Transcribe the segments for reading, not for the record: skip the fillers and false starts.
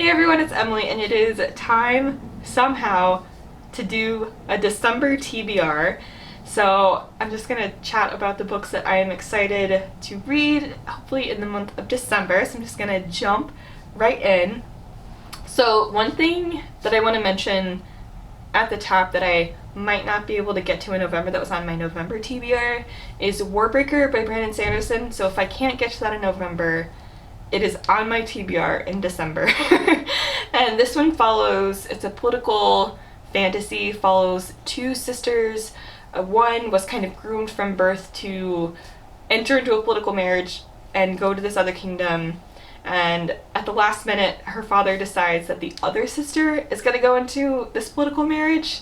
Hey everyone, it's Emily, and it is time somehow to do a December TBR. So I'm just gonna chat about the books that I am excited to read, hopefully in the month of December. So I'm just gonna jump right in. So one thing that I want to mention at the top that I might not be able to get to in November, that was on my November TBR, is Warbreaker by Brandon Sanderson. So if I can't get to that in November, it is on my TBR in December. And this one follows, it's a political fantasy, follows two sisters. One was kind of groomed from birth to enter into a political marriage and go to this other kingdom. And at the last minute, her father decides that the other sister is going to go into this political marriage.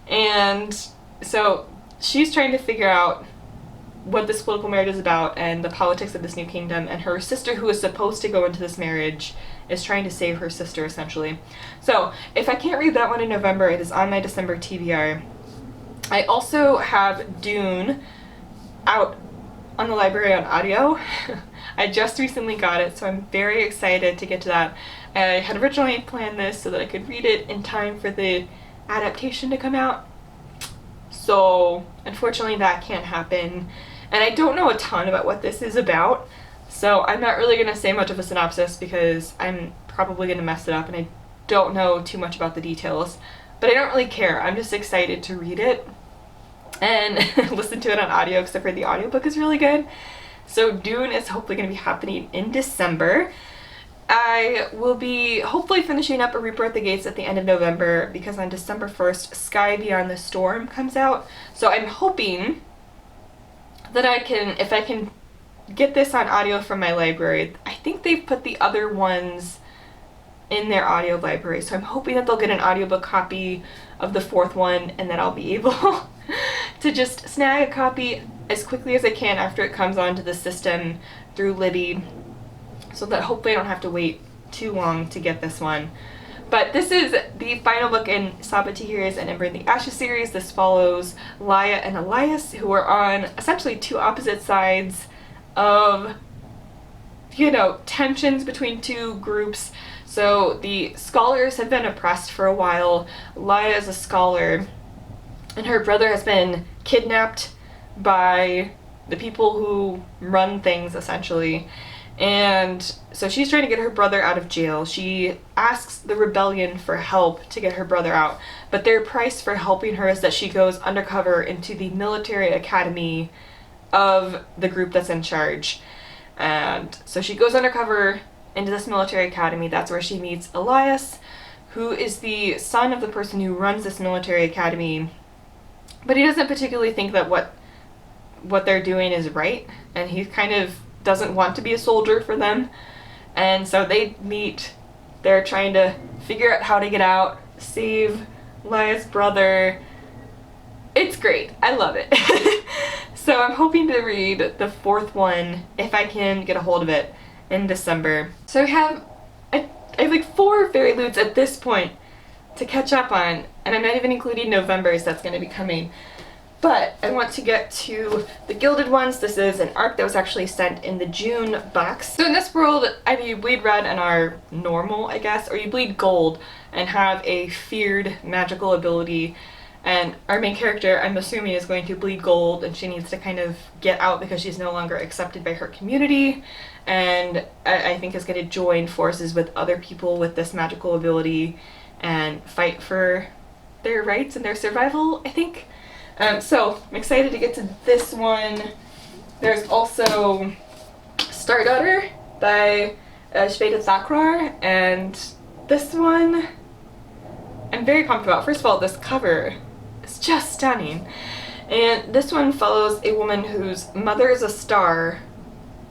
And so she's trying to figure out what this political marriage is about and the politics of this new kingdom. And her sister, who is supposed to go into this marriage, is trying to save her sister, essentially. So if I can't read that one in November, it is on my December TBR. I also have Dune out on the library on audio. I just recently got it, so I'm very excited to get to that. I had originally planned this so that I could read it in time for the adaptation to come out. So unfortunately that can't happen. And I don't know a ton about what this is about, so I'm not really going to say much of a synopsis because I'm probably going to mess it up and I don't know too much about the details. But I don't really care. I'm just excited to read it and listen to it on audio because I've heard the audiobook is really good. So Dune is hopefully going to be happening in December. I will be hopefully finishing up A Reaper at the Gates at the end of November because on December 1st, Sky Beyond the Storm comes out. So I'm hoping that if I can get this on audio from my library. I think they've put the other ones in their audio library, so I'm hoping that they'll get an audiobook copy of the fourth one and that I'll be able to just snag a copy as quickly as I can after it comes onto the system through Libby, so that hopefully I don't have to wait too long to get this one. But this is the final book in Sabaa Tahir's and Ember in the Ashes series. This follows Laia and Elias, who are on essentially two opposite sides of, tensions between two groups. So the scholars have been oppressed for a while. Laia is a scholar, and her brother has been kidnapped by the people who run things, essentially. And so she's trying to get her brother out of jail. She asks the rebellion for help to get her brother out, but their price for helping her is that she goes undercover into the military academy of the group that's in charge. And so she goes undercover into this military academy. That's where she meets Elias, who is the son of the person who runs this military academy, but he doesn't particularly think that what they're doing is right, and he kind of doesn't want to be a soldier for them. And so they meet. They're trying to figure out how to get out, save Elias' brother. It's great. I love it. So I'm hoping to read the fourth one, if I can get a hold of it, in December. So I have like 4 Fairyloots at this point to catch up on, and I'm not even including November's that's going to be coming. But I want to get to the Gilded ones. This is an arc that was actually sent in the June box. So in this world, either you bleed red and are normal, I guess, or you bleed gold and have a feared magical ability. And our main character, I'm assuming, is going to bleed gold, and she needs to kind of get out because she's no longer accepted by her community, and I think is going to join forces with other people with this magical ability and fight for their rights and their survival, I think. So I'm excited to get to this one. There's also Star Daughter by Shveta Thakrar, and this one I'm very pumped about. First of all, this cover is just stunning. And this one follows a woman whose mother is a star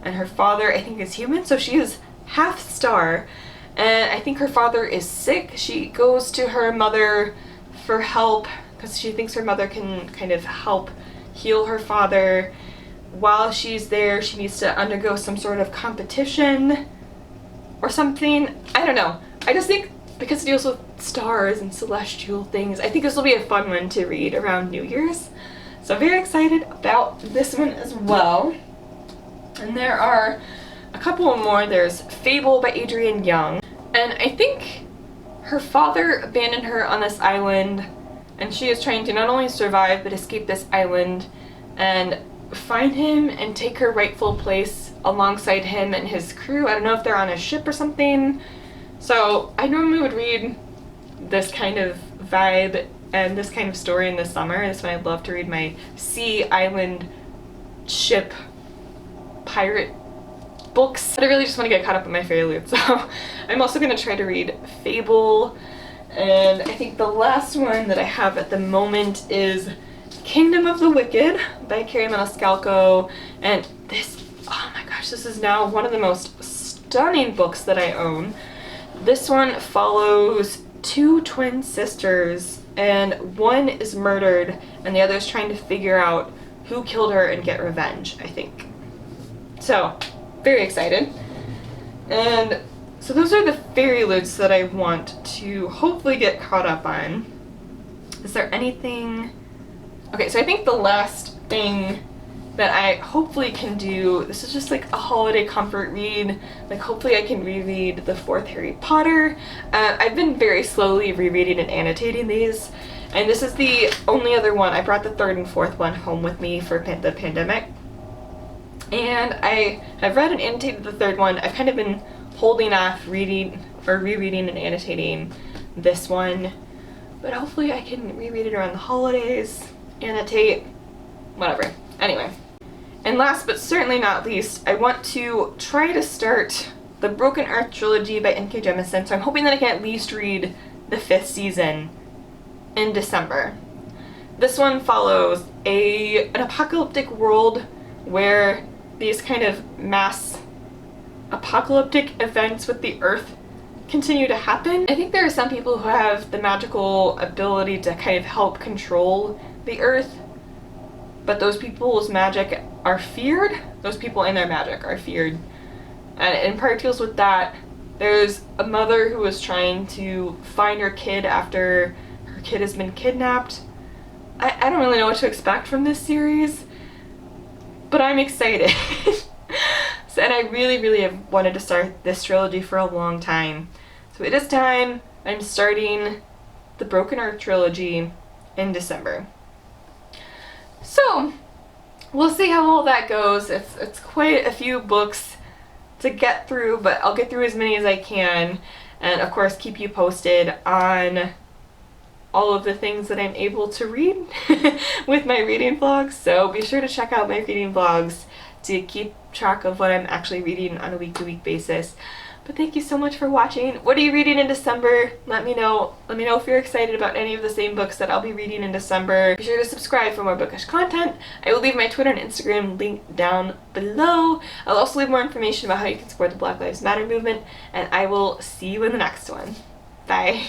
and her father, I think, is human, so she is half star. And I think her father is sick. She goes to her mother for help because she thinks her mother can kind of help heal her father. While she's there, she needs to undergo some sort of competition or something. I don't know. I just think because it deals with stars and celestial things, I think this will be a fun one to read around New Year's. So I'm very excited about this one as well. And there are a couple more. There's Fable by Adrienne Young. And I think her father abandoned her on this island, and she is trying to not only survive but escape this island and find him and take her rightful place alongside him and his crew. I don't know if they're on a ship or something. So I normally would read this kind of vibe and this kind of story in the summer. That's when I'd love to read my sea, island, ship, pirate books. But I really just want to get caught up in my Fairyloot, so I'm also going to try to read Fable. And I think the last one that I have at the moment is Kingdom of the Wicked by Carrie Maniscalco. And this, oh my gosh, this is now one of the most stunning books that I own. This one follows two twin sisters, and one is murdered and the other is trying to figure out who killed her and get revenge, I think. So, very excited. And so those are the Fairyloots that I want to hopefully get caught up on. Is there anything... Okay, so I think the last thing that I hopefully can do, this is just like a holiday comfort read, like hopefully I can reread the fourth Harry Potter. I've been very slowly rereading and annotating these, and this is the only other one. I brought the third and fourth one home with me for the pandemic, and I have read and annotated the third one. I've kind of been holding off reading or rereading and annotating this one, but hopefully I can reread it around the holidays, annotate, whatever. Anyway, and last but certainly not least, I want to try to start the Broken Earth trilogy by N.K. Jemisin, so I'm hoping that I can at least read the 5th season in December. This one follows an apocalyptic world where these kind of mass apocalyptic events with the Earth continue to happen. I think there are some people who have the magical ability to kind of help control the Earth, but those people's magic are feared. Those people and their magic are feared. And in part deals with that. There's a mother who is trying to find her kid after her kid has been kidnapped. I don't really know what to expect from this series, but I'm excited. And I really have wanted to start this trilogy for a long time. So it is time. I'm starting the Broken Earth trilogy in December. So, we'll see how all that goes. It's quite a few books to get through, but I'll get through as many as I can, and of course keep you posted on all of the things that I'm able to read with my reading vlogs. So be sure to check out my reading vlogs to keep track of what I'm actually reading on a week-to-week basis. But thank you so much for watching. What are you reading in December? Let me know. Let me know if you're excited about any of the same books that I'll be reading in December. Be sure to subscribe for more bookish content. I will leave my Twitter and Instagram link down below. I'll also leave more information about how you can support the Black Lives Matter movement, and I will see you in the next one. Bye.